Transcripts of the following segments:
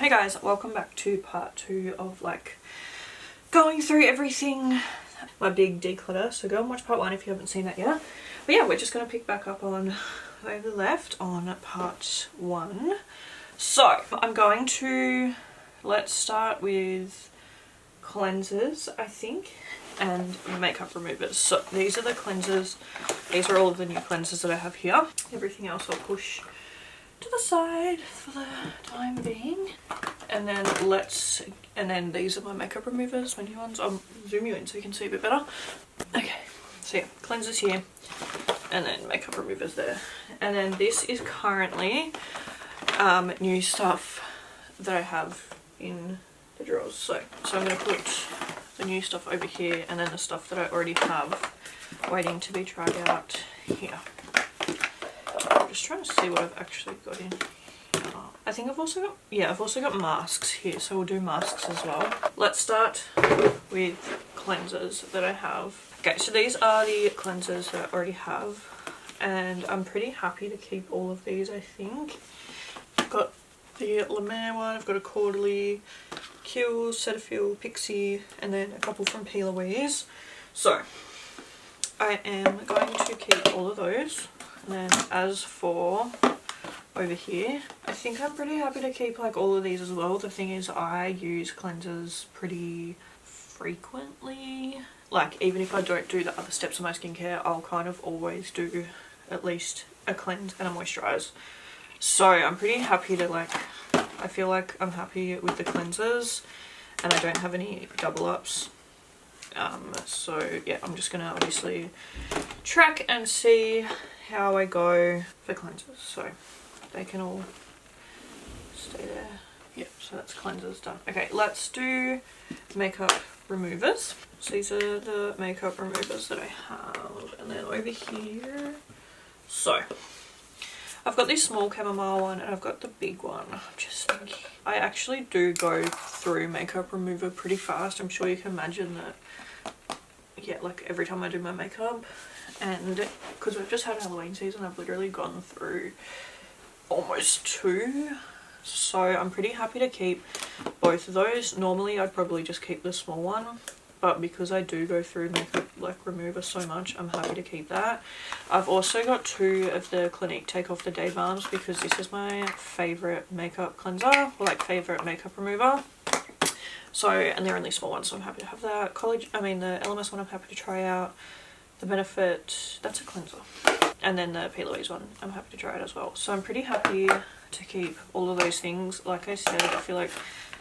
Hey guys, welcome back to part 2 of like going through everything, my big declutter. So go and watch part 1 if you haven't seen that yet. But yeah, we're just going to pick back up on where we left on part 1. So I'm going to, let's start with cleansers, I think, and makeup removers. So these are the cleansers. These are all of the new cleansers that I have here. Everything else I'll push to the side for the time being. And then these are my makeup removers, my new ones. I'll zoom you in so you can see a bit better. Okay, so yeah, cleansers here and then makeup removers there. And then this is currently new stuff that I have in the drawers. So I'm going to put the new stuff over here and then the stuff that I already have waiting to be tried out here. I'm just trying to see what I've actually got in here. I think I've also got masks here, so we'll do masks as well. Let's start with cleansers that I have. Okay, so these are the cleansers that I already have, and I'm pretty happy to keep all of these, I think. I've got the La Mer one, I've got a Quarterly, Kiehl's, Cetaphil, Pixie, and then a couple from P. Louise. So I am going to keep all of those. And then as for over here, I think I'm pretty happy to keep like all of these as well. The thing is, I use cleansers pretty frequently. Like even if I don't do the other steps of my skincare, I'll kind of always do at least a cleanse and a moisturize. So I'm pretty happy to I feel like I'm happy with the cleansers and I don't have any double ups. So yeah, I'm just gonna obviously track and see how I go for cleansers, so they can all stay there. Yep, so that's cleansers done. Okay, let's do makeup removers. So these are the makeup removers that I have, and then over here, so I've got this small chamomile one and I've got the big one. I'm just thinking, I actually do go through makeup remover pretty fast. I'm sure you can imagine that, yeah, like every time I do my makeup. And because we've just had Halloween season, I've literally gone through almost 2. So I'm pretty happy to keep both of those. Normally I'd probably just keep the small one, but because I do go through makeup remover so much, I'm happy to keep that. I've also got 2 of the Clinique Take Off the Day Balms because this is my favourite makeup cleanser, or like favourite makeup remover. So, and they're only small ones, so I'm happy to have that. The LMS one I'm happy to try out. The Benefit, that's a cleanser. And then the P. Louise one, I'm happy to try it as well. So I'm pretty happy to keep all of those things. Like I said, I feel like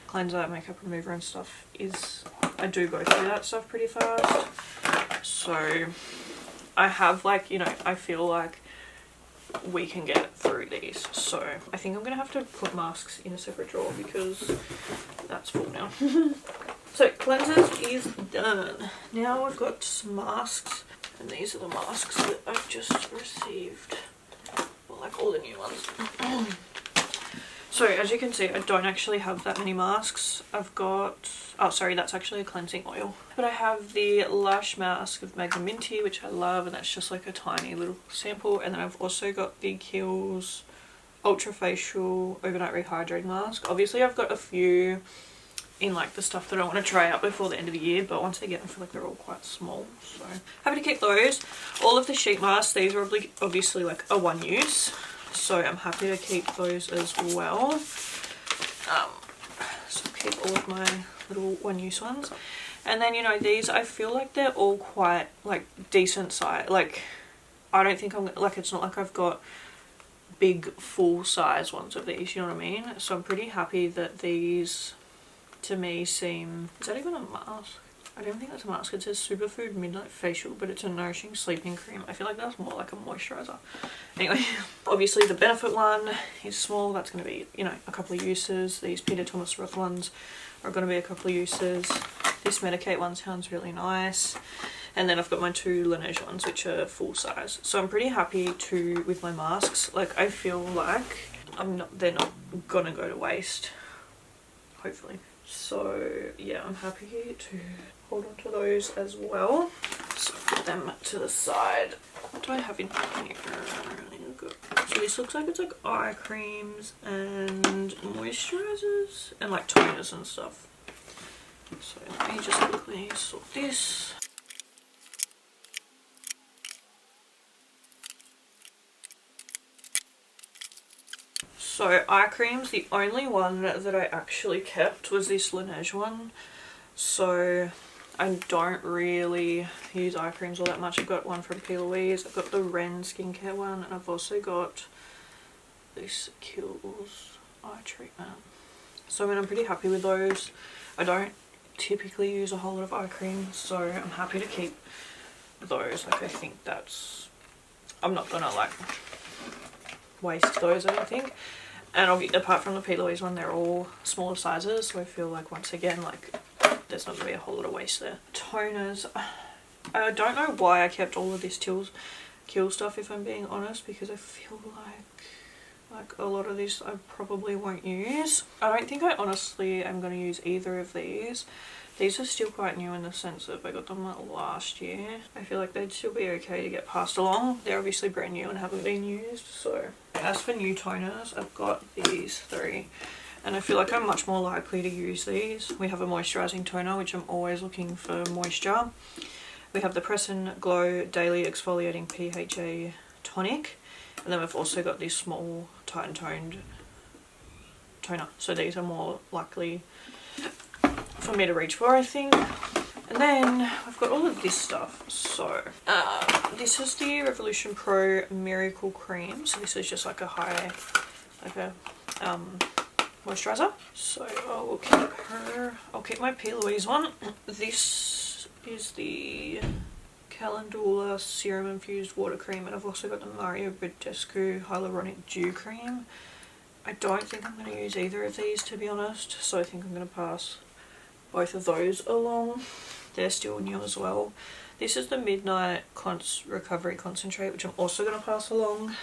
cleanser, makeup remover and stuff is, I do go through that stuff pretty fast. So I have I feel like we can get through these. So I think I'm going to have to put masks in a separate drawer because that's full now. So cleansers is done. Now we've got some masks. And these are the masks that I've just received. Well, like all the new ones. So as you can see, I don't actually have that many masks. I've got, oh sorry, that's actually a cleansing oil. But I have the Lash Mask of Magnum Minty, which I love, and that's just like a tiny little sample. And then I've also got the Kiehl's Ultra Facial Overnight Rehydrating Mask. Obviously I've got a few in like the stuff that I want to try out before the end of the year, but once again I feel like they're all quite small, so happy to keep those. All of the sheet masks, these are obviously like a one use, so I'm happy to keep those as well. So I'll keep all of my little one use ones. And then these, I feel like they're all quite like decent size. Like I don't think it's not like I've got big full size ones of these, you know what I mean? So I'm pretty happy that these to me seem, is that even a mask? I don't think that's a mask. It says Superfood Midnight Facial, but it's a nourishing sleeping cream. I feel like that's more like a moisturizer. Anyway, obviously the Benefit one is small. That's going to be, a couple of uses. These Peter Thomas Roth ones are going to be a couple of uses. This Medicate one sounds really nice. And then I've got my 2 Laneige ones, which are full size. So I'm pretty happy with my masks. Like I feel like they're not going to go to waste, hopefully. So yeah, I'm happy to hold on to those as well. So put them to the side. What do I have in here? got, so this looks like it's like eye creams and moisturizers and like toners and stuff. So let me just quickly sort this. So eye creams, the only one that I actually kept was this Laneige one. So I don't really use eye creams all that much. I've got one from P. Louise, I've got the Ren skincare one, and I've also got this Kiehl's eye treatment. So I mean, I'm pretty happy with those. I don't typically use a whole lot of eye cream, so I'm happy to keep those. Like, I think that's, I'm not gonna like waste those, I don't think. And apart from the P. Louise one, they're all smaller sizes, so I feel like once again, like, there's not going to be a whole lot of waste there. Toners, I don't know why I kept all of this Kiehl stuff, if I'm being honest, because I feel like a lot of this I probably won't use. I don't think I honestly am going to use either of these. These are still quite new in the sense that I got them last year. I feel like they'd still be okay to get passed along. They're obviously brand new and haven't been used. So as for new toners, I've got these three. And I feel like I'm much more likely to use these. We have a moisturising toner, which I'm always looking for moisture. We have the Press and Glow Daily Exfoliating PHA Tonic. And then we've also got this small Titan Toned toner. So these are more likely for me to reach for, I think. And then I've got all of this stuff. So this is the Revolution Pro Miracle Cream. So this is just like a moisturizer. So I'll keep my P. Louise one. This is the Calendula Serum Infused Water Cream, and I've also got the Mario Badescu Hyaluronic Dew Cream. I don't think I'm going to use either of these, to be honest, so I think I'm going to pass both of those along. They're still new as well. This is the Midnight Recovery Concentrate, which I'm also going to pass along.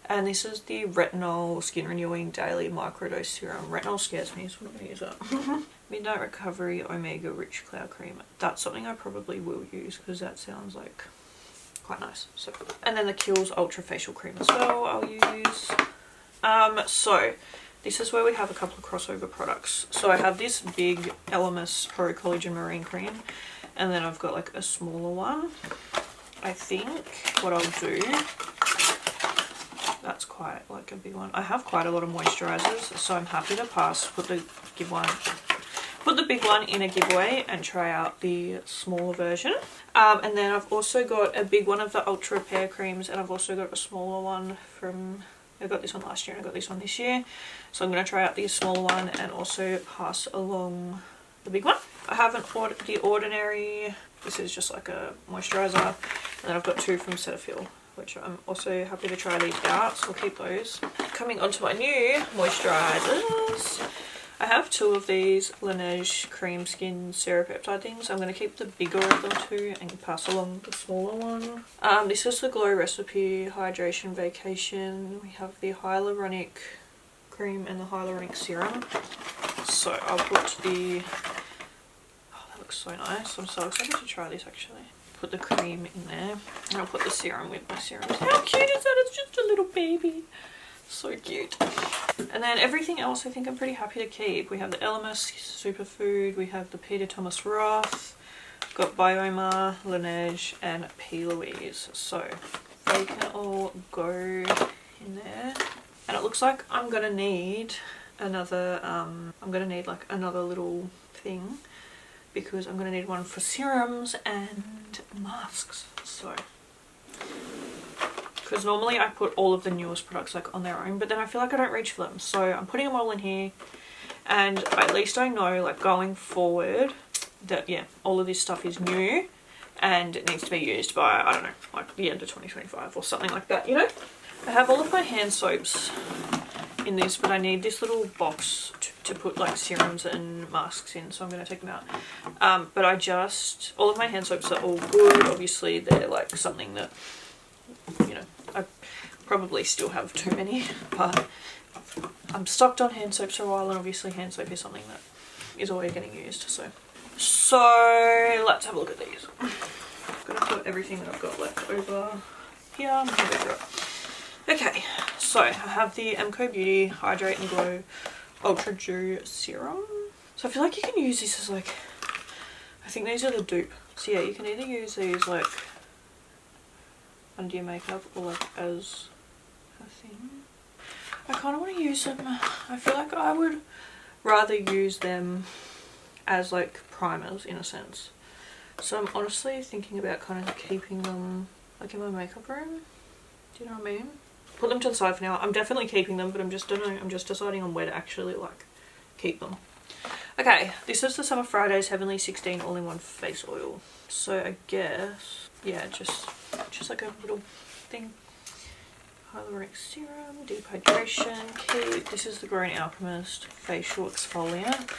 And this is the Retinol Skin Renewing Daily Microdose Serum. Retinol scares me, so I'm not going to use that. Midnight Recovery Omega Rich Cloud Cream. That's something I probably will use because that sounds like quite nice. So, and then the Kiehl's Ultra Facial Cream as well I'll use. So this is where we have a couple of crossover products. So I have this big Elemis Pro Collagen Marine Cream, and then I've got like a smaller one. I think what I'll do, that's quite like a big one. I have quite a lot of moisturizers, so I'm happy to put the big one in a giveaway and try out the smaller version. And then I've also got a big one of the Ultra Repair creams, and I've also got a smaller one from, I got this one last year and I got this one this year. So I'm going to try out the smaller one and also pass along the big one. I have the Ordinary, this is just like a moisturizer, and then I've got two from Cetaphil, which I'm also happy to try these out, so I'll keep those. Coming on to my new moisturizers. I have two of these Laneige Cream Skin Serapeptide things. I'm going to keep the bigger of them too and pass along the smaller one. This is the Glow Recipe Hydration Vacation. We have the Hyaluronic Cream and the Hyaluronic Serum. So I'll put the, oh, that looks so nice. I'm so excited to try this actually. Put the cream in there, and I'll put the serum with my serums. How cute is that? It's just a little baby. So cute. And then everything else I think I'm pretty happy to keep. We have the Elemis Superfood, we have the Peter Thomas Roth, got Bioma, Laneige, and P. Louise. So they can all go in there. And it looks like I'm gonna need another, like another little thing, because I'm going to need one for serums and masks. So, because normally I put all of the newest products like on their own, but then I feel like I don't reach for them. So I'm putting them all in here, and at least I know like going forward that yeah, all of this stuff is new and it needs to be used by, I don't know, like the end of 2025 or something like that, you know. I have all of my hand soaps in this, but I need this little box to put like serums and masks in, so I'm going to take them out. But all of my hand soaps are all good. Obviously they're like something that, you know, I probably still have too many, but I'm stocked on hand soaps for a while, and obviously hand soap is something that is always getting used. So let's have a look at these. I'm going to put everything that I've got left over here. Okay, so I have the MCO Beauty Hydrate and Glow Ultra Dew Serum. So I feel like you can use this as like, I think these are the dupe. So yeah, you can either use these like under your makeup or like as a thing. I kind of want to use them, I feel like I would rather use them as like primers in a sense. So I'm honestly thinking about kind of keeping them like in my makeup room. Do you know what I mean? Put them to the side for now. I'm definitely keeping them, but I'm just deciding on where to actually like keep them. Okay, this is the Summer Fridays Heavenly 16 all-in-one face oil. So I guess, yeah, just like a little thing. Hyaluronic serum, deep hydration, keep. This is the Grown Alchemist facial exfoliant.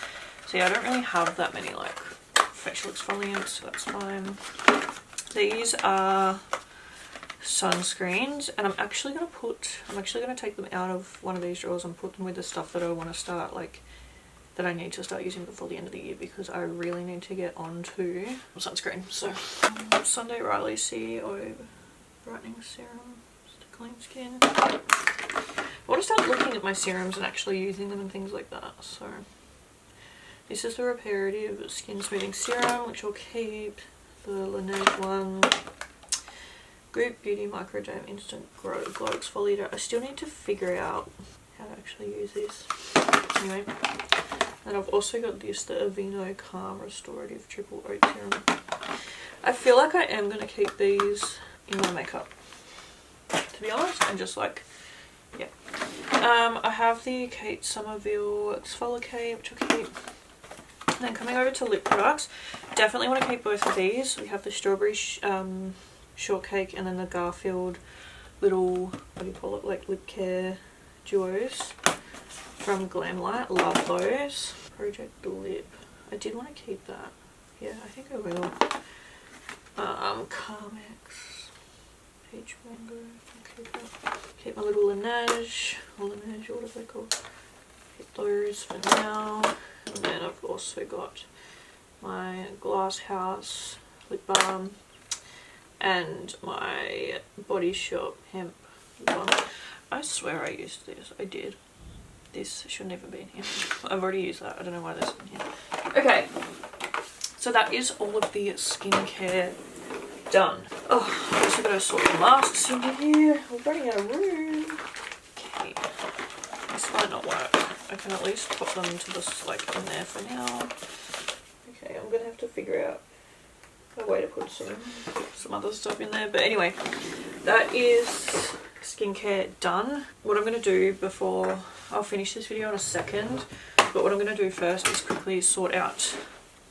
So yeah, I don't really have that many like facial exfoliants, so that's fine. These are sunscreens, and I'm actually gonna take them out of one of these drawers and put them with the stuff that I want to start like that I need to start using before the end of the year, because I really need to get onto sunscreen. So Sunday Riley CEO brightening serum, clean skin. I want to start looking at my serums and actually using them and things like that. So this is the Reparative Skin Smoothing Serum, which I'll keep. The Laneige one. Goop Beauty Microdome Instant Glow Exfoliator. I still need to figure out how to actually use this. Anyway. And I've also got this, the Aveeno Calm Restorative Triple Oat Serum. I feel like I am going to keep these in my makeup, to be honest, and just like, yeah. I have the Kate Somerville Exfoliate, which I'll keep. And then coming over to lip products, definitely want to keep both of these. We have the Strawberry Shortcake and then the Garfield little, what do you call it, like lip care duos from Glamlight. Love those. Project Lip. I did want to keep that. Yeah, I think I will. Carmex. Peach Mango. Keep my little Laneige, what are they called? Keep those for now. And then I've also got my Glass House lip balm and my Body Shop hemp one. I swear I used this. I did. This should never be in here. I've already used that. I don't know why this is in here. Okay. So that is all of the skincare done. Oh, I also got to sort the masks in here. We're running out of room. Okay. This might not work. I can at least put them into this, like, in there for now. Okay, I'm going to have to figure out a way to put some other stuff in there. But anyway, that is skincare done. What I'm going to do before, I'll finish this video in a second, but what I'm going to do first is quickly sort out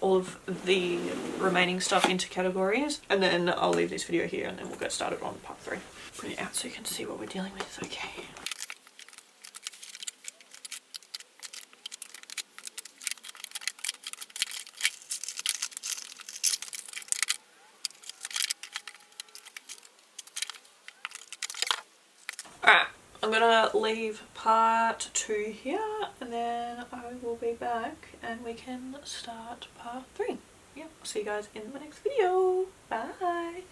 all of the remaining stuff into categories, and then I'll leave this video here and then we'll get started on part 3. Bring it out so you can see what we're dealing with. Okay. Alright, I'm gonna leave part 2 here and then I will be back and we can start part 3. Yeah, I'll see you guys in the next video. Bye!